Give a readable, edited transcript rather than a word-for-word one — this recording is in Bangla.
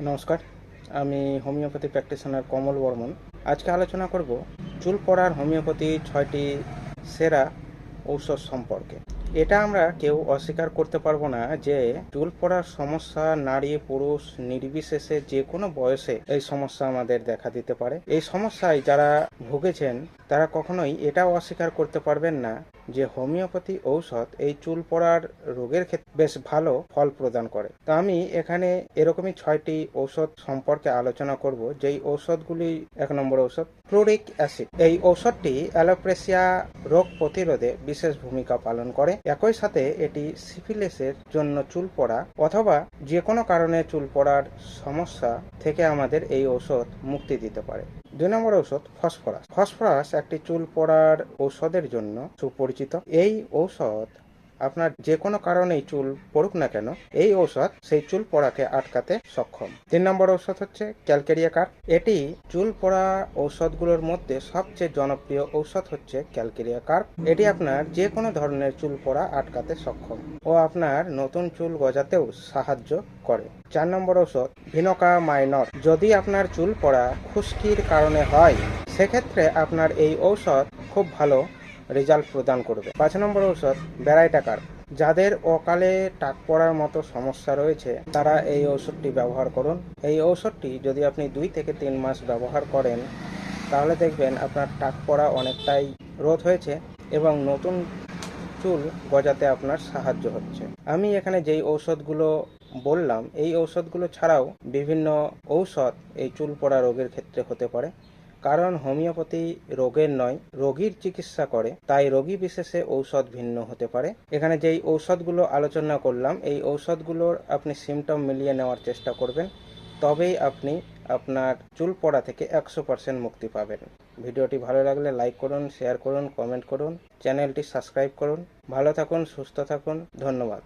নমস্কার, আমি হোমিওপ্যাথি প্র্যাকটিশনার কমল বর্মন। আজকে আলোচনা করব চুল পড়ার হোমিওপ্যাথি 6টি সেরা ঔষধ সম্পর্কে। এটা আমরা কেউ অস্বীকার করতে পারবো না যে চুল পড়ার সমস্যা নারী পুরুষ নির্বিশেষে যে কোনো বয়সে এই সমস্যা আমাদের দেখা দিতে পারে। এই সমস্যায় যারা ভুগেছেন তারা কখনোই এটাও অস্বীকার করতে পারবেন না যে হোমিওপ্যাথি ঔষধ এই চুল পড়ার রোগের ক্ষেত্রে বেশ ভালো ফল প্রদান করে। তো আমি এখানে এরকমই 6টি ঔষধ সম্পর্কে আলোচনা করব। যেই ঔষধগুলি, 1 নম্বর ঔষধ ফ্লুরিক অ্যাসিড। এই ঔষধটি অ্যালোপেসিয়া রোগ প্রতিরোধে বিশেষ ভূমিকা পালন করে। একই সাথে এটি সিফিলিসের জন্য চুল পড়া অথবা যে কোনো কারণে চুল পড়ার সমস্যা থেকে আমাদের এই ঔষধ মুক্তি দিতে পারে। 2 নম্বর ঔষধ ফসফরাস। ফসফরাস একটি চুল পড়ার ঔষধের জন্য সুপরিচিত। এই ঔষধ আপনার যে কোনো কারণেই চুল পড়ুক না কেন, এই ঔষধ সেই চুল পড়াকে আটকাতে সক্ষম। 3 নম্বর ঔষধ হচ্ছে ক্যালকেরিয়া কার্প। এটি চুল পড়া ঔষধগুলোর মধ্যে সবচেয়ে জনপ্রিয় ঔষধ হচ্ছে ক্যালকেরিয়া কার্প। এটি আপনার যে কোনো ধরনের চুল পড়া আটকাতে সক্ষম ও আপনার নতুন চুল গজাতেও সাহায্য করে। 4 নম্বর ঔষধ ভিনোকা মাইনর। যদি আপনার চুল পড়া খুশকির কারণে হয়, সেক্ষেত্রে আপনার এই ঔষধ খুব ভালো রেজাল্ট প্রদান করবে। 5 নম্বর ঔষধ ব্যারাইটা কার্প। যাদের অকালে টাক পড়ার মতো সমস্যা রয়েছে তারা এই ঔষধটি ব্যবহার করুন। এই ঔষধটি যদি আপনি 2 থেকে 3 মাস ব্যবহার করেন তাহলে দেখবেন আপনার টাক পড়া অনেকটাই রোধ হয়েছে এবং নতুন চুল গজাতে আপনার সাহায্য হচ্ছে। আমি এখানে যেই ঔষধগুলো বললাম, এই ঔষধগুলো ছাড়াও বিভিন্ন ঔষধ এই চুল পড়া রোগের ক্ষেত্রে হতে পারে। কারণ হোমিওপ্যাথি রোগের নয়, রোগীর চিকিৎসা করে, তাই রোগী বিশেষে ঔষধ ভিন্ন হতে পারে। এখানে যেই ঔষধগুলো আলোচনা করলাম, এই ঔষধগুলোর আপনি সিমটম মিলিয়ে নেওয়ার চেষ্টা করবেন, তবেই আপনি আপনার চুল পড়া থেকে 100% মুক্তি পাবেন। ভিডিওটি ভালো লাগলে লাইক করুন, শেয়ার করুন, কমেন্ট করুন, চ্যানেলটি সাবস্ক্রাইব করুন। ভালো থাকুন, সুস্থ থাকুন, ধন্যবাদ।